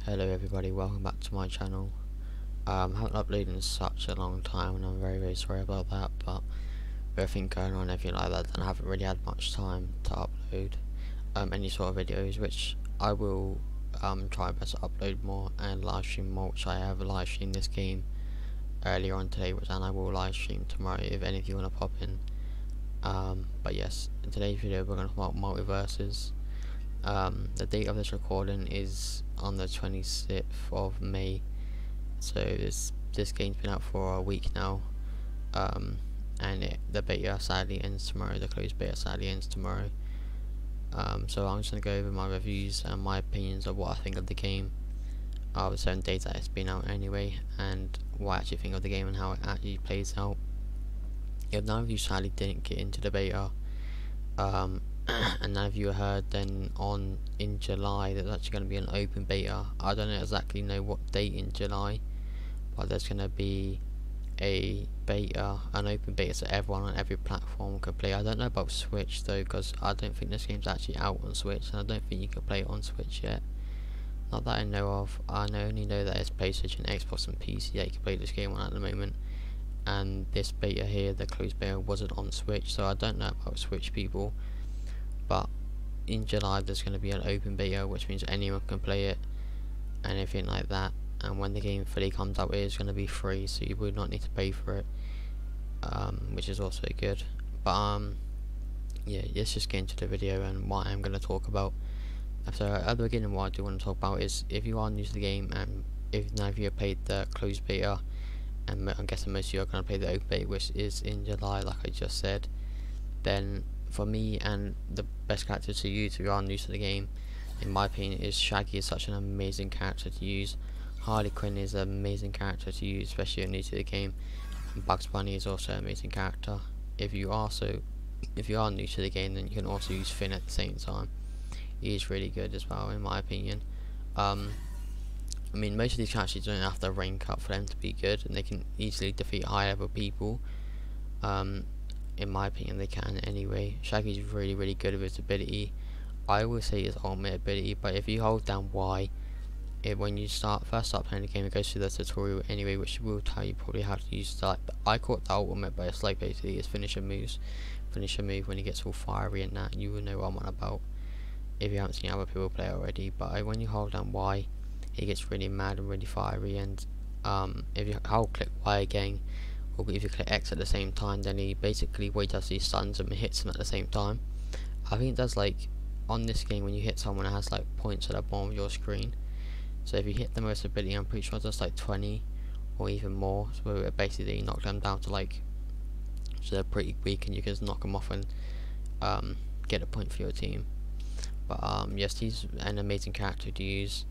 Hello everybody, welcome back to my channel. Haven't uploaded in such a long time and I'm very sorry about that, but with everything going on and everything like that, then I haven't really had much time to upload any sort of videos, which I will try my best to upload more and live stream more, which I have live streamed this game earlier on today, and I will live stream tomorrow if any of you want to pop in. But yes, in today's video we're going to talk about Multiversus. The date of this recording is on the 26th of May, so this game's been out for a week now, and the beta sadly ends tomorrow. The closed beta sadly ends tomorrow. So I'm just going to go over my reviews and my opinions of what I think of the game, the 7 days that it's been out anyway, and what I actually think of the game and how it actually plays out. If none of you sadly didn't get into the beta, and none of you heard, then in July there's actually going to be an open beta. I don't exactly know what date in July, but there's going to be an open beta, so everyone on every platform can play. I don't know about Switch though, because I don't think this game's actually out on Switch, and I don't think you can play it on Switch yet. Not that I know of. I only know that it's PlayStation, Xbox and PC that you can play this game on at the moment, and this beta here, the closed beta, wasn't on Switch, so I don't know about Switch people. But in July there's going to be an open beta, which means anyone can play it and everything like that, and when the game fully comes out it is going to be free, so you would not need to pay for it, which is also good. But yeah, let's just get into the video and what I'm going to talk about. So at the beginning, what I do want to talk about is, if you are new to the game and if none of you have played the closed beta, and I'm guessing most of you are going to play the open beta, which is in July like I just said, then for me, and the best character to use if you are new to the game, in my opinion, is Shaggy. Is such an amazing character to use. Harley Quinn is an amazing character to use, especially if you're new to the game. And Bugs Bunny is also an amazing character. If you are new to the game, then you can also use Finn at the same time. He is really good as well, in my opinion. I mean, most of these characters don't have to rank up for them to be good, and they can easily defeat high level people. In my opinion, they can anyway. Shaggy's really good with his ability. I will say his ultimate ability, but if you hold down Y, when you first start playing the game, it goes through the tutorial anyway, which will tell you probably how to use that. I call it the ultimate, but it's like basically his finisher moves. Finisher move when he gets all fiery and that, you will know what I'm on about if you haven't seen other people play already. But when you hold down Y, he gets really mad and really fiery, and if you click Y again, or if you click X at the same time, then he basically, what he does, he stuns them and hits them at the same time. I think it does, like, on this game, when you hit someone, it has like points at the bottom of your screen. So if you hit the most ability, I'm pretty sure it's just like 20 or even more. So basically you knock them down to like, so they're pretty weak, and you can just knock them off and get a point for your team. But yes, he's an amazing character to use.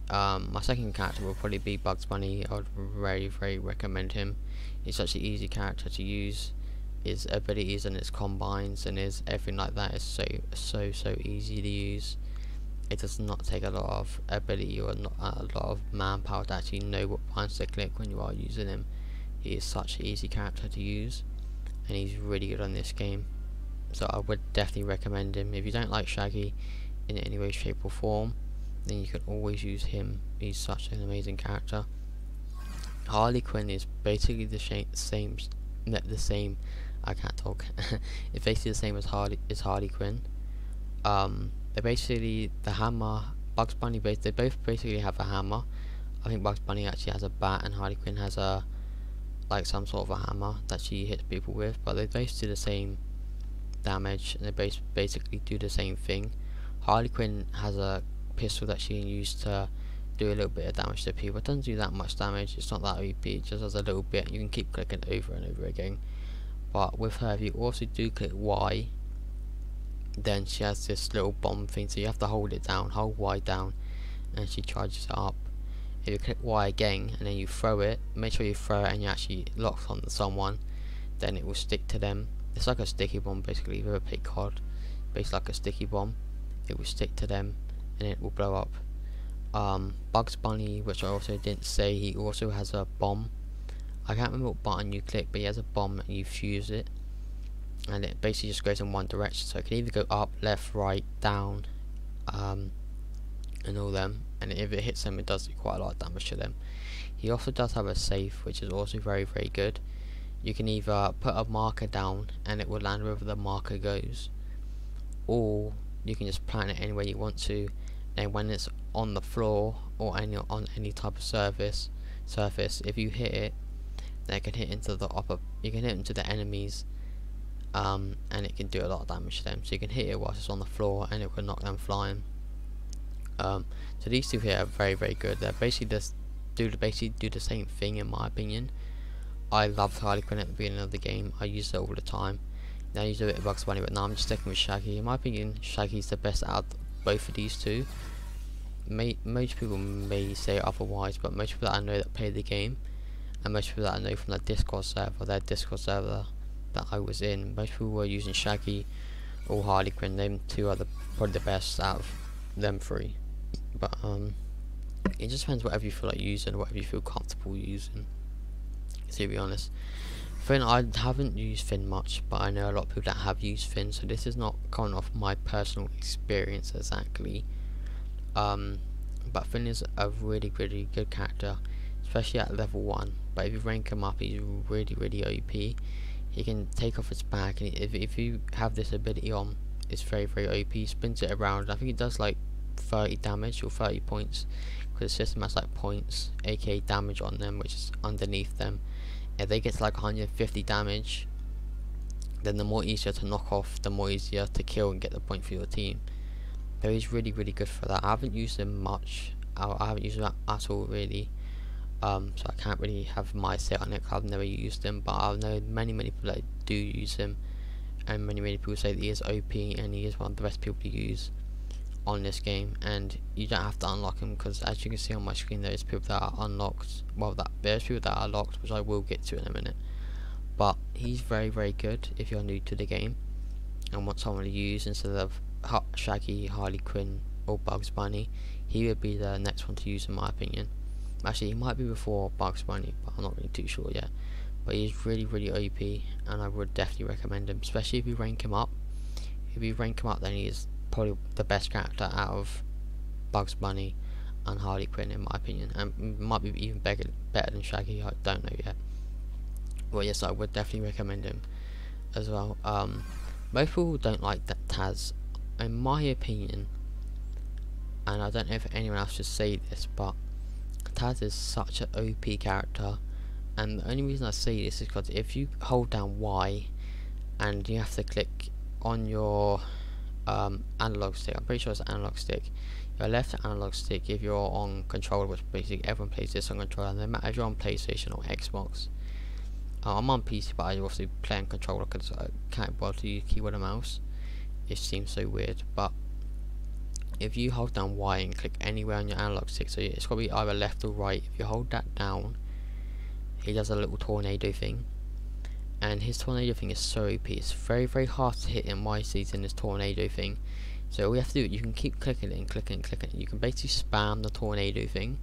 My second character will probably be Bugs Bunny. I would very recommend him. He's such an easy character to use. His abilities and his combines and his everything like that is so easy to use. It does not take a lot of ability or not a lot of manpower to actually know what buttons to click when you are using him. He is such an easy character to use, and he's really good on this game. So I would definitely recommend him. If you don't like Shaggy in any way, shape or form, then you can always use him. He's such an amazing character. Harley Quinn is basically the same. I can't talk. It's basically the same as Harley Quinn. They're basically the hammer. Bugs Bunny, they both basically have a hammer. I think Bugs Bunny actually has a bat, and Harley Quinn has like some sort of a hammer that she hits people with. But they both do the same damage, and they both basically do the same thing. Harley Quinn has a pistol that she can use to do a little bit of damage to people. It doesn't do that much damage, it's not that OP, it just does a little bit. You can keep clicking over and over again. But with her, if you also do click Y, then she has this little bomb thing, so you have to hold Y down, and she charges it up. If you click Y again and then you throw it, make sure you throw it and you actually lock onto someone, then it will stick to them. It's like a sticky bomb basically. If you ever played COD, basically like a sticky bomb, it will stick to them and it will blow up. Bugs Bunny, which I also didn't say, he also has a bomb. I can't remember what button you click, but he has a bomb and you fuse it, and it basically just goes in one direction, so it can either go up, left, right, down, and all them, and if it hits them, it does do quite a lot of damage to them. He also does have a safe, which is also very good. You can either put a marker down and it will land wherever the marker goes, or you can just plant it anywhere you want to, and when it's on the floor or on any type of surface, if you hit it, then it can hit into the you can hit into the enemies, and it can do a lot of damage to them. So you can hit it whilst it's on the floor and it will knock them flying. So these two here are very good. They're basically do the same thing in my opinion. I love Harley Quinn at the beginning of the game. I use it all the time. Now I use a bit of Bugs Bunny, but now I'm just sticking with Shaggy. In my opinion, Shaggy's the best out of both of these two. Most people may say otherwise, but most people that I know that play the game, and most people that I know from the Discord server, that I was in, most people were using Shaggy or Harley Quinn. Them two are probably the best out of them three. But it just depends whatever you feel like using, whatever you feel comfortable using. To be honest, Finn, I haven't used Finn much, but I know a lot of people that have used Finn, so this is not coming off my personal experience exactly. But Finn is a really good character, especially at level 1. But if you rank him up, he's really OP. He can take off his back, and if you have this ability on, it's very OP. He spins it around. I think it does like 30 damage or 30 points, because the system has like points, aka damage on them, which is underneath them. If they get to like 150 damage, then the more easier to knock off, the more easier to kill and get the point for your team. So he's really good for that. I haven't used him much. I haven't used him at all really. So I can't really have my say on it. I've never used him, but I know many people that do use him, and many people say that he is OP and he is one of the best people to use on this game. And you don't have to unlock him, because as you can see on my screen, there's people that are unlocked. Well, there's people that are locked, which I will get to in a minute. But he's very good if you're new to the game and want someone to use instead of Shaggy, Harley Quinn or Bugs Bunny. He would be the next one to use in my opinion. Actually, he might be before Bugs Bunny, but I'm not really too sure yet. But he's really OP, and I would definitely recommend him, especially if you rank him up. If you rank him up, then he is probably the best character out of Bugs Bunny and Harley Quinn in my opinion, and might be even better than Shaggy. I don't know yet. Well, yes, I would definitely recommend him as well. Most people don't like that Taz, in my opinion, and I don't know if anyone else should say this, but Taz is such an OP character, and the only reason I say this is because if you hold down Y and you have to click on your analog stick, I'm pretty sure it's an analog stick, your left analog stick if you're on controller, which basically everyone plays this on controller, no matter if you're on PlayStation or Xbox. I'm on PC, but I also play on controller because I can't bother to use keyboard and mouse. It seems so weird, but if you hold down Y and click anywhere on your analog stick, so it's got to be either left or right, if you hold that down, he does a little tornado thing, and his tornado thing is so OP. It's very hard to hit in my season, this tornado thing. So all you have to do, you can keep clicking it and clicking it. You can basically spam the tornado thing,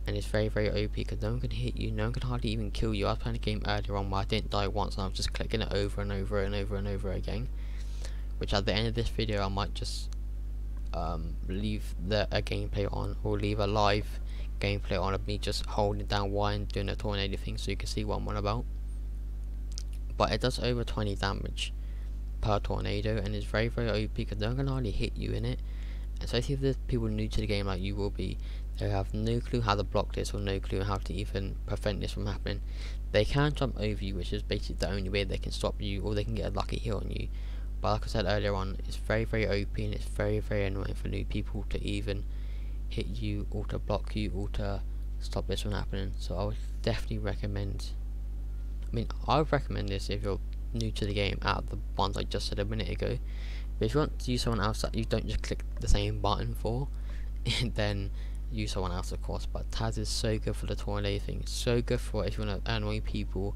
and it's very OP because no one can hit you, no one can hardly even kill you. I was playing a game earlier on where I didn't die once, and I was just clicking it over and over again. Which at the end of this video, I might just leave a gameplay on, or leave a live gameplay on of me just holding down Y and doing a tornado thing, so you can see what I'm on about. But it does over 20 damage per tornado, and it's very OP because no one can hardly hit you in it. Especially if there's people new to the game like you will be, they have no clue how to block this or no clue how to even prevent this from happening. They can jump over you, which is basically the only way they can stop you, or they can get a lucky hit on you. But like I said earlier on, it's very OP, and it's very annoying for new people to even hit you or to block you or to stop this from happening. So I would definitely recommend, I would recommend this if you're new to the game out of the ones I just said a minute ago. But if you want to use someone else that you don't just click the same button for, then use someone else of course. But Taz is so good for the tornado thing, so good for if you want to annoy people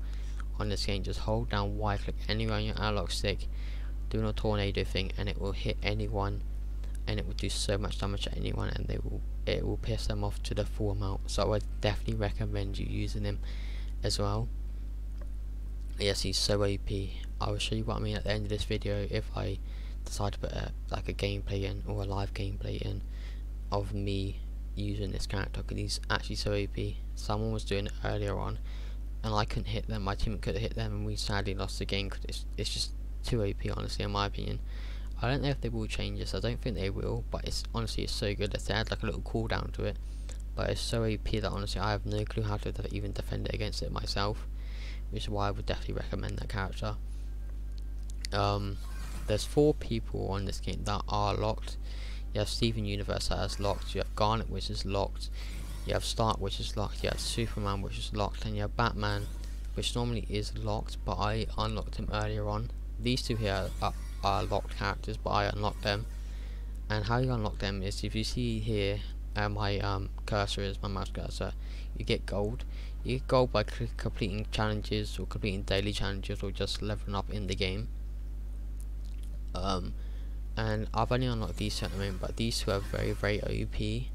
on this game. Just hold down Y, click anywhere on your analog stick, doing a tornado thing, and it will hit anyone, and it will do so much damage to anyone, and it will piss them off to the full amount. So I would definitely recommend you using him as well. Yes, he's so OP. I will show you what I mean at the end of this video if I decide to put like a gameplay in, or a live gameplay in, of me using this character because he's actually so OP. Someone was doing it earlier on, and I couldn't hit them. My team could have hit them, and we sadly lost the game because it's just too OP, honestly, in my opinion. I don't know if they will change this. I don't think they will, but it's honestly it's so good. If they add like a little cooldown to it, but it's so OP that honestly I have no clue how to even defend it against it myself, which is why I would definitely recommend that character. There's 4 people on this game that are locked. You have Steven Universe that is locked, you have Garnet which is locked, you have Stark which is locked, you have Superman which is locked, and you have Batman which normally is locked, but I unlocked him earlier on. These 2 here are locked characters, but I unlocked them. And how you unlock them is, if you see here, my cursor is my mouse cursor, you get gold. You get gold by completing challenges, or completing daily challenges, or just leveling up in the game. And I've only unlocked these 2 at the moment, but these 2 are very, very OP.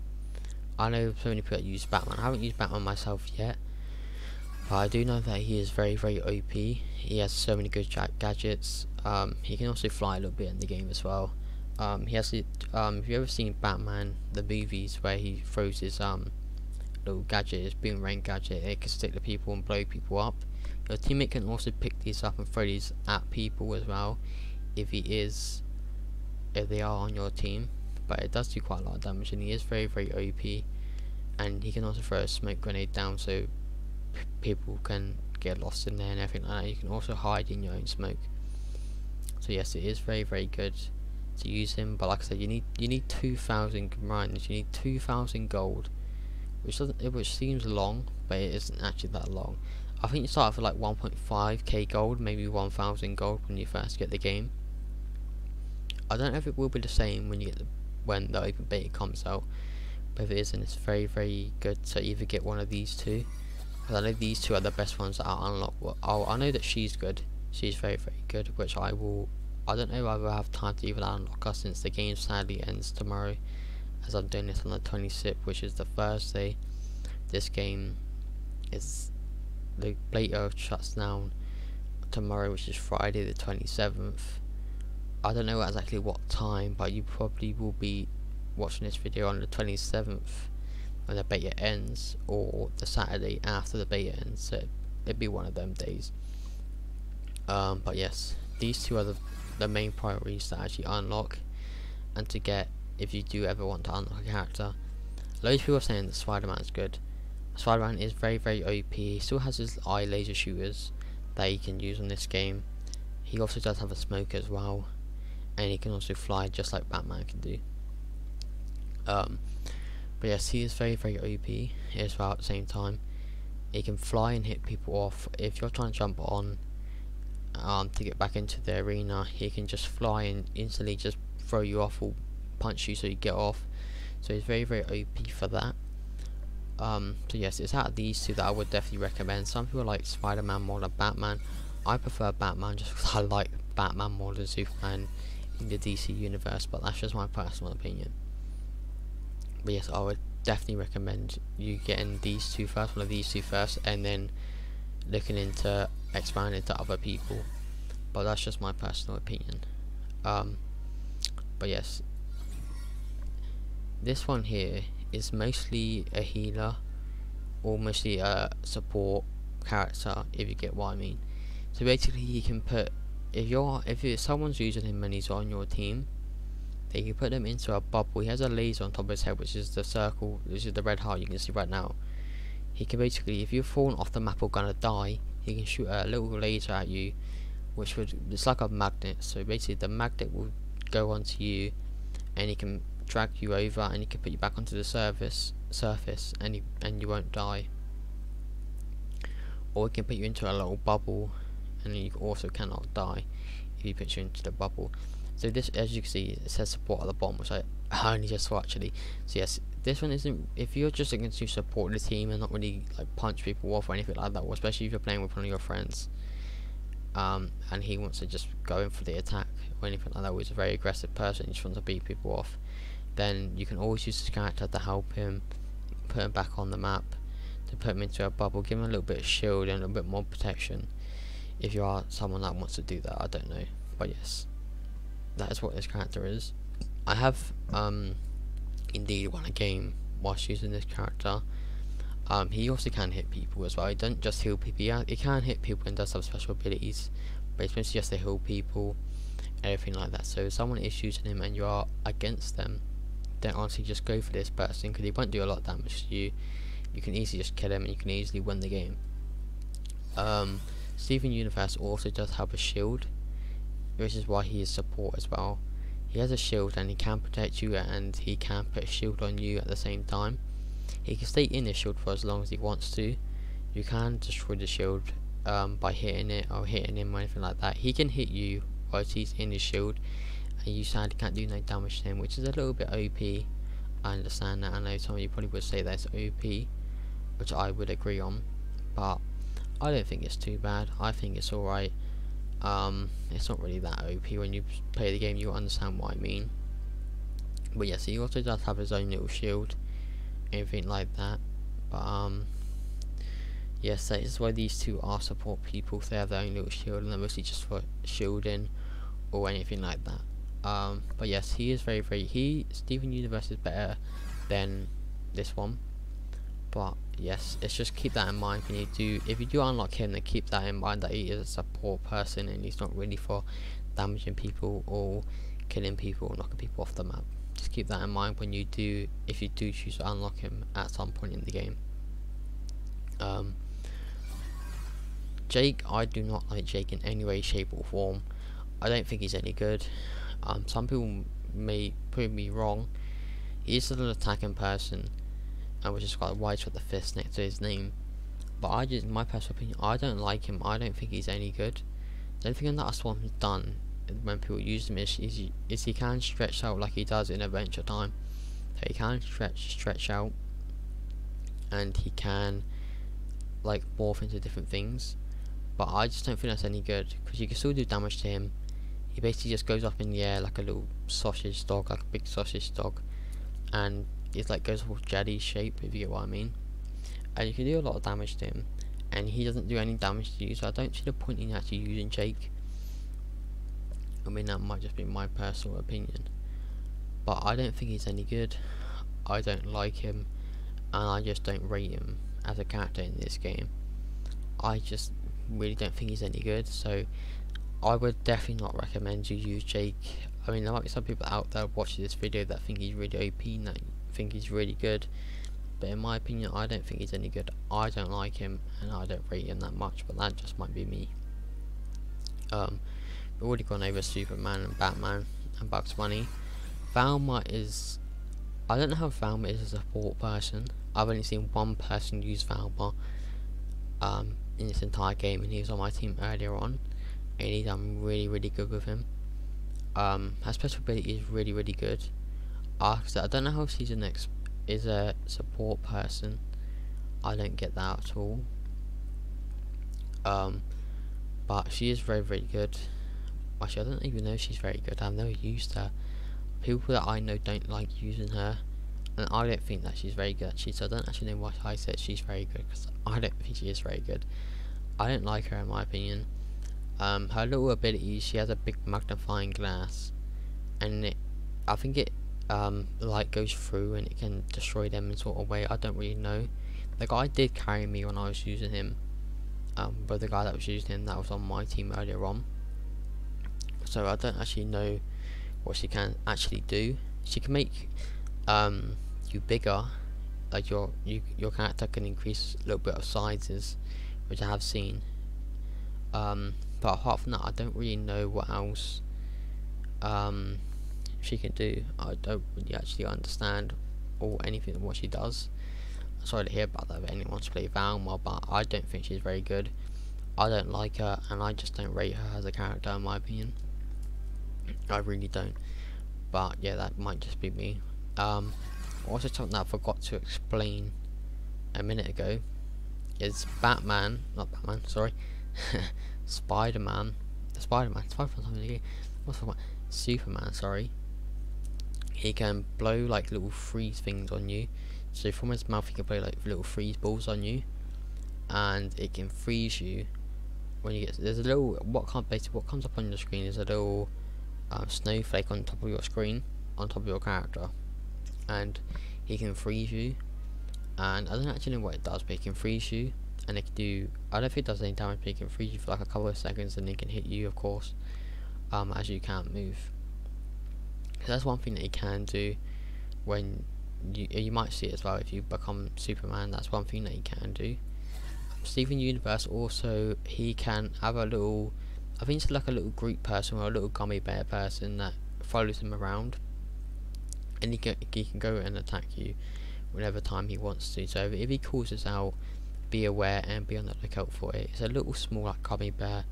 I know so many people that use Batman. I haven't used Batman myself yet, but I do know that he is very, very OP. He has so many good gadgets. He can also fly a little bit in the game as well. He has the, if you've ever seen Batman, the movies, where he throws his little gadget, his boomerang gadget, it can stick to people and blow people up. Your teammate can also pick these up and throw these at people as well, if they are on your team. But it does do quite a lot of damage, and he is very, very OP. And he can also throw a smoke grenade down, so people can get lost in there and everything like that. You can also hide in your own smoke. So yes, it is very, very good to use him. But like I said, you need 2,000 combined. You need 2,000 gold, which seems long, but it isn't actually that long. I think you start for like 1.5k gold, maybe 1,000 gold when you first get the game. I don't know if it will be the same when the open beta comes out, but if it isn't, it's very, very good to either get one of these 2. Because I know these 2 are the best ones that I'll unlock. Well, I know that she's good. She's very, very good, which I don't know if I will have time to even unlock her, since the game sadly ends tomorrow, as I'm doing this on the 26th, which is the Thursday. This game is, the beta shuts down tomorrow, which is Friday the 27th. I don't know exactly what time, but you probably will be watching this video on the 27th when the beta ends, or the Saturday after the beta ends, so it'd be one of them days. But yes, these 2 are the main priorities to actually unlock and to get if you do ever want to unlock a character. Loads of people are saying that Spider-Man's good. Spider-Man is very, very OP. He still has his eye laser shooters that he can use on this game. He also does have a smoke as well, and he can also fly just like Batman can do. But yes, he is very, very OP as well at the same time. He can fly and hit people off. If you're trying to jump on to get back into the arena, he can just fly and instantly just throw you off or punch you so you get off. So he's very, very OP for that. So yes, it's out of these 2 that I would definitely recommend. Some people like Spider-Man more than Batman. I prefer Batman just because I like Batman more than Superman in the DC universe, but that's just my personal opinion. But yes, I would definitely recommend you getting these 2 first, one of these 2 first, and then looking into expanding to other people. But that's just my personal opinion. But yes, this one here is mostly a healer, or mostly a support character, if you get what I mean. So basically, you can put, if someone's using him and he's on your team, then you can put them into a bubble. He has a laser on top of his head, which is the circle, which is the red heart you can see right now. He can basically, if you're falling off the map or gonna die, he can shoot a little laser at you, it's like a magnet. So basically, the magnet will go onto you, and he can drag you over, and he can put you back onto the surface, and you won't die. Or he can put you into a little bubble, and you also cannot die if he puts you into the bubble. So this, as you can see, it says support at the bottom, which I only just saw actually. So yes, this one isn't, if you're just looking to support the team and not really like punch people off or anything like that, or especially if you're playing with one of your friends, and he wants to just go in for the attack or anything like that, or he's a very aggressive person, he just wants to beat people off, then you can always use this character to help him, put him back on the map, to put him into a bubble, give him a little bit of shield and a little bit more protection. If you are someone that wants to do that, I don't know, but yes, that is what this character is. I have indeed won whilst using this character. He also can hit people as well. He doesn't just heal people. He can hit people and does have special abilities, but it's mostly just to heal people, everything like that. So if someone is using him and you are against them, then honestly just go for this person, because he won't do a lot of damage to you. You can easily just kill him and you can easily win the game. Steven Universe also does have a shield, which is why he is support as well. He has a shield and he can protect you, and he can put a shield on you at the same time. He can stay in the shield for as long as he wants to. You can destroy the shield by hitting it or hitting him or anything like that. He can hit you whilst he's in his shield, and you sadly can't do no damage to him, which is a little bit OP. I understand that. I know some of you probably would say that's OP, which I would agree on, but I don't think it's too bad. I think it's alright. It's not really that OP. When you play the game, you'll understand what I mean. But yes, he also does have his own little shield, anything like that. But yes, that is why these two are support people. They have their own little shield, and they're mostly just for shielding or anything like that. But yes, he is very Steven Universe is better than this one. But yes, it's just keep that in mind when you do, if you do unlock him, then keep that in mind that he is a support person and he's not really for damaging people or killing people or knocking people off the map. Just keep that in mind when you do, if you do choose to unlock him at some point in the game. Jake, I do not like Jake in any way, shape or form. I don't think he's any good. Some people may prove me wrong. He is an attacking person, which is why he's got the fist next to his name. But I just, my personal opinion, I don't like him. I don't think he's any good. The only thing that I saw him done when people use him is he can stretch out like he does in Adventure Time. So he can stretch out, and he can like morph into different things. But I just don't think that's any good, because you can still do damage to him. He basically just goes up in the air like a little sausage dog, like a big sausage dog, and it like goes all jelly shape, if you get what I mean. And you can do a lot of damage to him, and he doesn't do any damage to you, so I don't see the point in actually using Jake. I mean, that might just be my personal opinion, but I don't think he's any good. I don't like him, and I just don't rate him as a character in this game. I just really don't think he's any good, so I would definitely not recommend you use Jake. I mean, there might be some people out there watching this video that think he's really OP and that think he's really good, but in my opinion, I don't think he's any good. I don't like him, and I don't rate him that much, but that just might be me. We've already gone over Superman and Batman and Bugs Bunny. Velma is, I don't know how Velma is a support person. I've only seen one person use Velma in this entire game, and he was on my team earlier on, and he's done really good with him. Her special ability is really good. I don't know how she's is a support person. I don't get that at all. But she is very good. Actually, I don't even know if she's very good. I've never used her. People that I know don't like using her, and I don't think that she's very good actually, so I don't actually know why I said she's very good, because I don't think she is very good. I don't like her in my opinion. Her little abilities, she has a big magnifying glass, and I think it light goes through and it can destroy them in sort of way. I don't really know. The guy did carry me when I was using him, but the guy that was using him, that was on my team earlier on, so I don't actually know what she can actually do. She can make you bigger, like your character can increase a little bit of sizes, which I have seen. But apart from that, I don't really know what else she can do. I don't really actually understand or anything of what she does. I'm sorry to hear about that if anyone wants to play Velma, but I don't think she's very good. I don't like her, and I just don't rate her as a character in my opinion. I really don't. But yeah, that might just be me. Also something that I forgot to explain a minute ago is Batman, not Batman, sorry, Spider-Man, Superman, sorry. He can blow like little freeze things on you. So from his mouth he can blow like little freeze balls on you, and it can freeze you when you get, there's a little, what comes up on your screen is a little snowflake on top of your screen, on top of your character, and he can freeze you, and I don't actually know what it does, but he can freeze you, and it can do, I don't think it does any damage, but he can freeze you for like a couple of seconds, and he can hit you, of course, as you can't move. So that's one thing that he can do when you might see it as well if you become Superman. That's one thing that he can do. Steven Universe also, he can have a little, I think it's like a little group person or a little gummy bear person that follows him around, and he can go and attack you whenever time he wants to. So if he calls us out, be aware and be on the lookout for it. It's a little small like gummy bear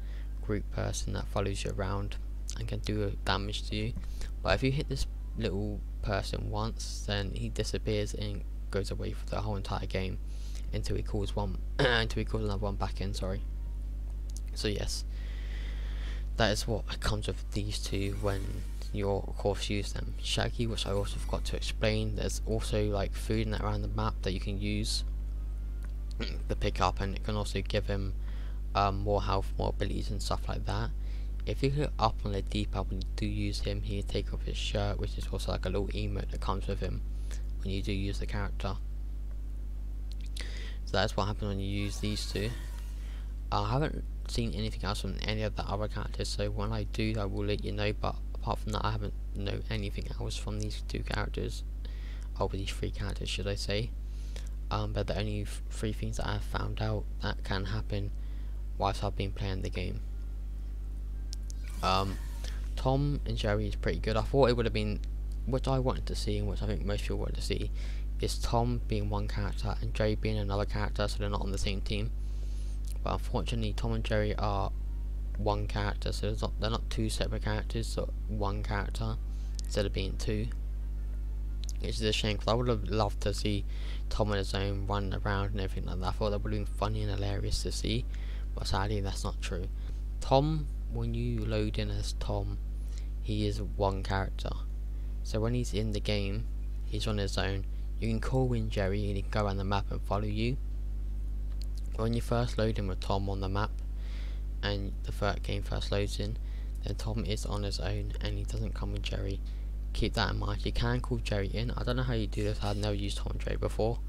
group person that follows you around and can do damage to you. But if you hit this little person once, then he disappears and goes away for the whole entire game until he calls one until he calls another one back in, sorry. So yes, that is what comes with these two when you of course use them. Shaggy, which I also forgot to explain, there's also like food in that around the map that you can use to pick up, and it can also give him more health, more abilities and stuff like that. If you look up on the D-pad when you do use him, he'll take off his shirt, which is also like a little emote that comes with him when you do use the character. So that's what happens when you use these two. I haven't seen anything else from any of the other characters, so when I do I will let you know, but apart from that I haven't know anything else from these two characters, or these three characters should I say. But the only three things that I have found out that can happen whilst I've been playing the game. Tom and Jerry is pretty good. I thought it would have been, which I wanted to see and which I think most people wanted to see, is Tom being one character and Jerry being another character, so they're not on the same team. But unfortunately Tom and Jerry are one character, so they're not two separate characters, so one character instead of being two. Which is a shame, because I would have loved to see Tom on his own running around and everything like that. I thought that would have been funny and hilarious to see, but sadly that's not true. Tom, when you load in as Tom, he is one character, so when he's in the game he's on his own. You can call in Jerry and he can go around the map and follow you. When you first load in with Tom on the map and the game first loads in, then Tom is on his own and he doesn't come with Jerry. Keep that in mind. You can call Jerry in. I don't know how you do this, I've never used Tom and Jerry before,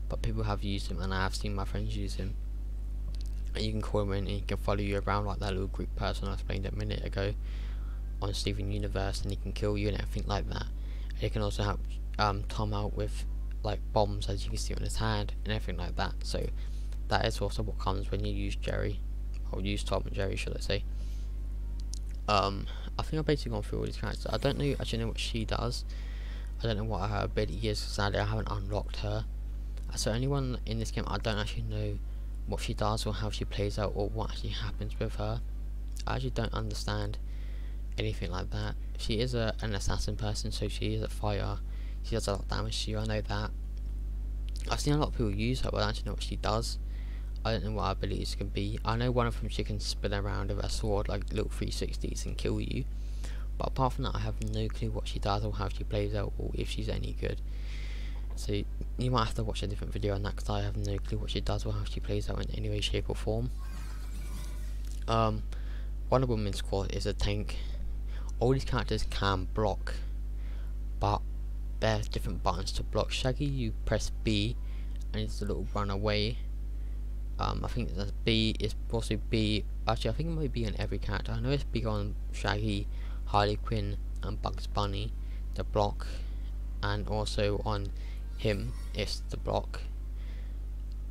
but people have used him and I have seen my friends use him. And you can call him in and he can follow you around like that little group person I explained a minute ago on Steven Universe, and he can kill you and everything like that. And he can also help Tom out with like bombs, as you can see on his hand and everything like that. So that is also what comes when you use Jerry, or use Tom and Jerry should I say. I think I've basically gone through all these characters. I don't know actually know what she does. I don't know what her ability is, sadly I haven't unlocked her. So anyone in this game, I don't actually know what she does or how she plays out or what actually happens with her. I actually don't understand anything like that. She is an assassin person, so she is a fighter. She does a lot of damage to you, I know that. I've seen a lot of people use her, but I don't actually know what she does. I don't know what her abilities can be. I know one of them, she can spin around with her sword like little 360s and kill you, but apart from that I have no clue what she does or how she plays out or if she's any good. So you might have to watch a different video on that, because I have no clue what she does or how she plays out in any way, shape or form. Wonder Woman's squad is a tank. All these characters can block, but there's different buttons to block. Shaggy, you press B and it's a little run away. I think that's B, is also B, actually I think it might be on every character. I know it's big on Shaggy, Harley Quinn and Bugs Bunny, the block, and also on him it's the block.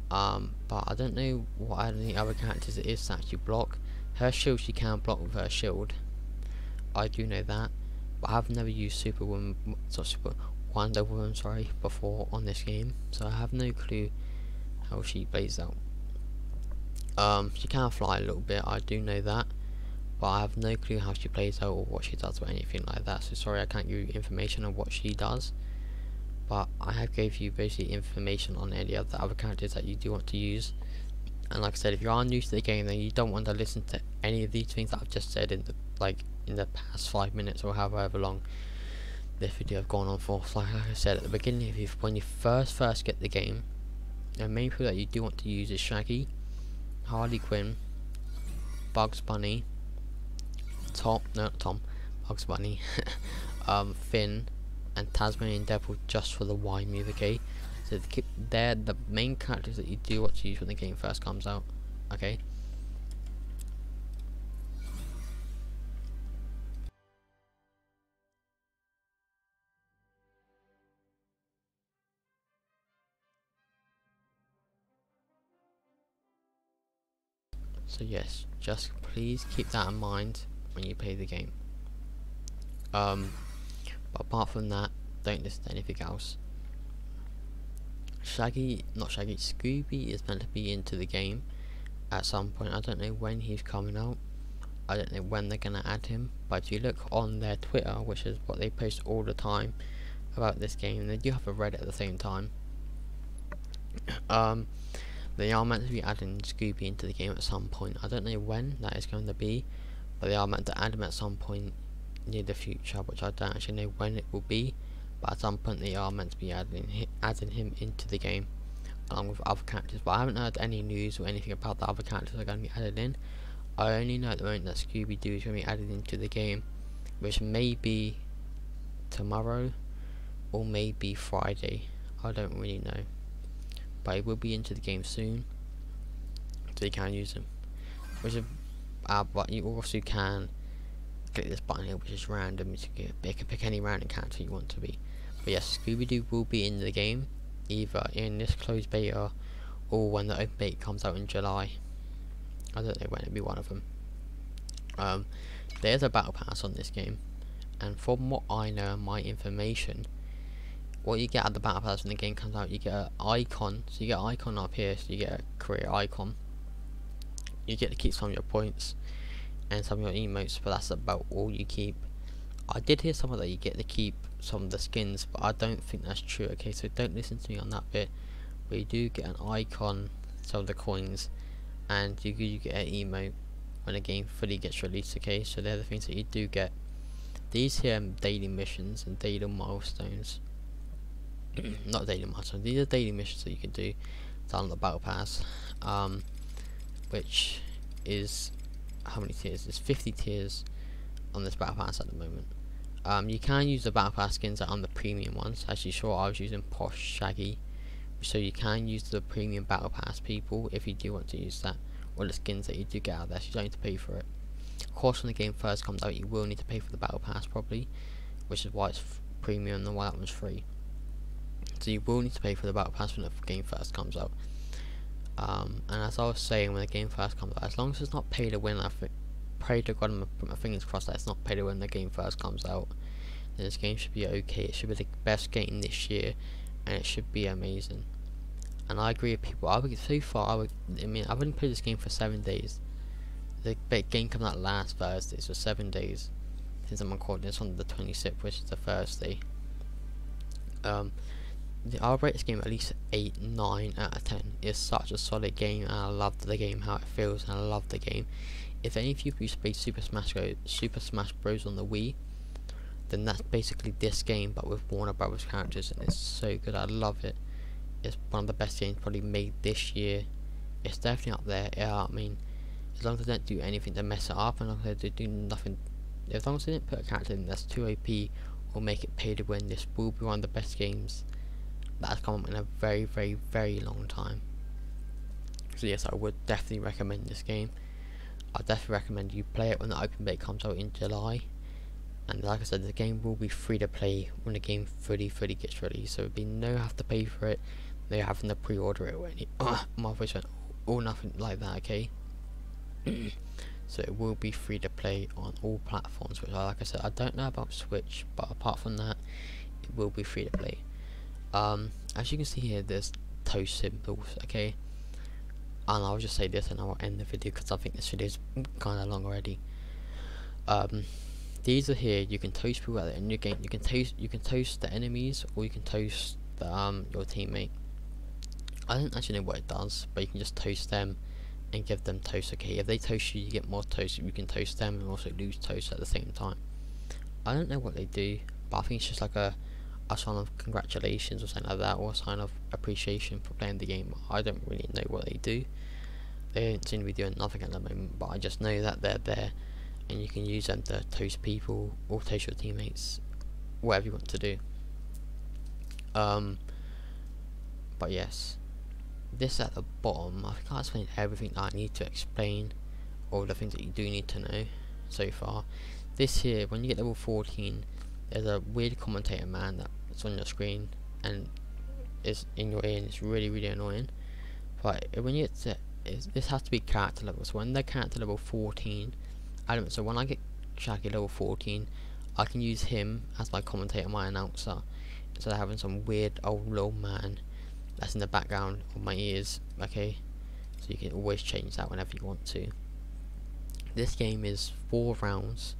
But I don't know what any other characters it is that actually block. Her shield, she can block with her shield, I do know that, but I've never used Wonder Woman, sorry, before on this game, so I have no clue how she plays out. She can fly a little bit, I do know that, but I have no clue how she plays out or what she does or anything like that, so sorry I can't give you information on what she does, but I have gave you basically information on any of the other characters that you do want to use. And like I said, if you are new to the game then you don't want to listen to any of these things that I've just said in the past 5 minutes or however long this video have gone on for. So like I said at the beginning, when you first get the game, the main people that you do want to use is Shaggy, Harley Quinn, Bugs Bunny, Bugs Bunny, Finn, and Tasmanian Devil just for the Y move, okay? So they're the main characters that you do want to use when the game first comes out, okay? So yes, just please keep that in mind when you play the game. But apart from that, don't listen to anything else. Scooby is meant to be into the game at some point. I don't know when he's coming out. I don't know when they're gonna add him. But if you look on their Twitter, which is what they post all the time about this game, they do have a Reddit at the same time. They are meant to be adding Scooby into the game at some point. I don't know when that is going to be, but they are meant to add him at some point near the future, which I don't actually know when it will be. But at some point they are meant to be adding him into the game along with other characters. But I haven't heard any news or anything about the other characters that are going to be added in. I only know at the moment that Scooby-Doo is going to be added into the game, which may be tomorrow or maybe Friday. I don't really know. But it will be into the game soon, so you can use them. Which is, but you also can click this button here, which is random. You can pick any random character you want to be. But yes, Scooby-Doo will be in the game, either in this closed beta or when the open beta comes out in July. I don't know when, it'll be one of them. There's a battle pass on this game, and from what I know and my information, what you get at the battle pass when the game comes out, you get an icon. So you get an icon up here, so you get a career icon. You get to keep some of your points and some of your emotes, but that's about all you keep. I did hear somewhere that you get to keep some of the skins, but I don't think that's true, okay? So don't listen to me on that bit. But you do get an icon, some of the coins, and you get an emote when the game fully gets released, okay? So they're the things that you do get. These here are daily missions and daily milestones. Not daily milestones, these are daily missions that you can do down the battle pass, which is how many tiers? There's 50 tiers on this battle pass at the moment. You can use the battle pass skins that are on the premium ones. As you saw, I was using Posh Shaggy, so you can use the premium battle pass people if you do want to use that, or the skins that you do get out of there, so you don't need to pay for it. Of course, when the game first comes out, you will need to pay for the battle pass probably, which is why it's premium and why that one's free. So you will need to pay for the battle pass when the game first comes out. And as I was saying, when the game first comes out, as long as it's not pay to win, I pray to God and put my fingers crossed that it's not pay to win when the game first comes out, then this game should be okay. It should be the best game this year, and it should be amazing. And I agree with people. I mean, I've only played this game for 7 days. The game came out last Thursday, so 7 days since I'm recording this on the 26th, which is the Thursday. I'll rate this game at least 8, 9 out of 10. It's such a solid game, and I love the game, how it feels, and I love the game. If any of you used to play Super Smash Bros on the Wii, then that's basically this game, but with Warner Brothers characters, and it's so good. I love it. It's one of the best games probably made this year. It's definitely up there. Yeah, I mean, as long as they don't do anything to mess it up, and as long as they do nothing, as long as they didn't put a character in that's too OP or make it pay to win, this will be one of the best games that has come up in a very, very, very long time. So yes, I would definitely recommend this game. I definitely recommend you play it when the open beta comes out in July. And like I said, the game will be free to play when the game fully gets released. So there'll be no have to pay for it, no having to pre-order it or any my voice went or nothing like that, okay? So it will be free to play on all platforms, which like I said, I don't know about Switch, but apart from that, it will be free to play. As you can see here, there's toast symbols, okay? And I'll just say this and I'll end the video because I think this video is kind of long already. These are here. You can toast people out in your game. You can toast the enemies, or you can toast the, your teammate. I don't actually know what it does, but you can just toast them and give them toast. Okay, if they toast you, you get more toast. You can toast them and also lose toast at the same time. I don't know what they do, but I think it's just like a sign of congratulations or something like that, or a sign of appreciation for playing the game. I don't really know what they do. They don't seem to be doing nothing at the moment, but I just know that they're there, and you can use them to toast people or toast your teammates, whatever you want to do. But yes, this at the bottom, I think I explained everything that I need to explain, all the things that you do need to know so far. This here, when you get level 14, there's a weird commentator man that's on your screen and is in your ear, and it's really annoying. But when you get to this has to be character level, so when they're character level 14, so when I get Shaggy level 14, I can use him as my commentator, my announcer, instead of having some weird old little man that's in the background of my ears. Okay, so you can always change that whenever you want to. This game is 4 rounds,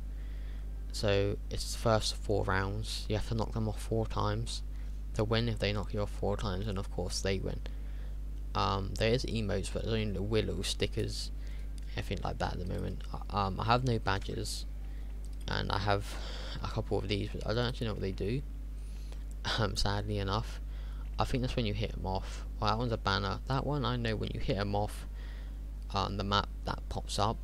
so it's the first 4 rounds. You have to knock them off 4 times to win. If they knock you off 4 times, then of course they win. There is emotes, but there's only the weird little stickers, everything like that at the moment. I have no badges, and I have a couple of these, but I don't actually know what they do. Sadly enough, I think that's when you hit them off. Well, that one's a banner. That one I know, when you hit them off, the map that pops up.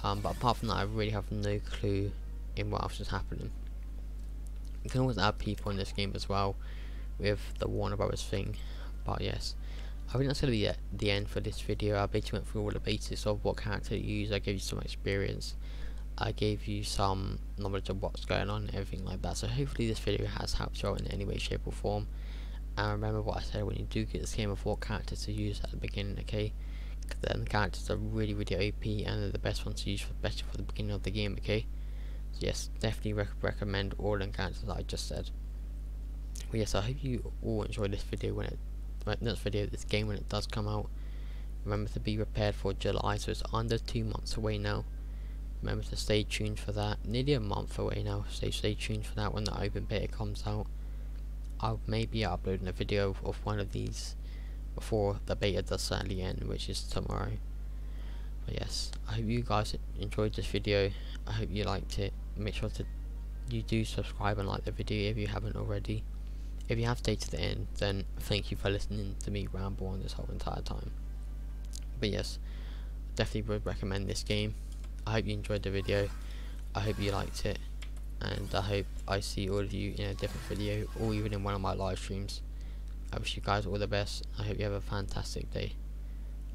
But apart from that, I really have no clue in what else is happening. You can always add people in this game as well with the Warner Brothers thing. But yes, I think that's going to be the end for this video. I basically went through all the basics of what character to use. I gave you some experience, I gave you some knowledge of what's going on and everything like that. So hopefully this video has helped you out in any way, shape or form. And remember what I said when you do get this game, of what characters to use at the beginning, okay? Because then the characters are really OP, and they're the best ones to use, especially for the beginning of the game, okay? So yes, definitely recommend all the characters that I just said. But yes, I hope you all enjoyed this video this game when it does come out. Remember to be prepared for July, so it's under 2 months away now. Remember to stay tuned for that. Nearly a month away now, so stay tuned for that when the open beta comes out. I'll maybe uploading a video of one of these before the beta does sadly end, which is tomorrow. But yes, I hope you guys enjoyed this video. I hope you liked it. Make sure you do subscribe and like the video if you haven't already. If you have stayed to the end, then thank you for listening to me ramble on this whole entire time. But yes, definitely would recommend this game. I hope you enjoyed the video. I hope you liked it, and I hope I see all of you in a different video, or even in one of my live streams. I wish you guys all the best. I hope you have a fantastic day.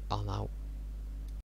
I'm out.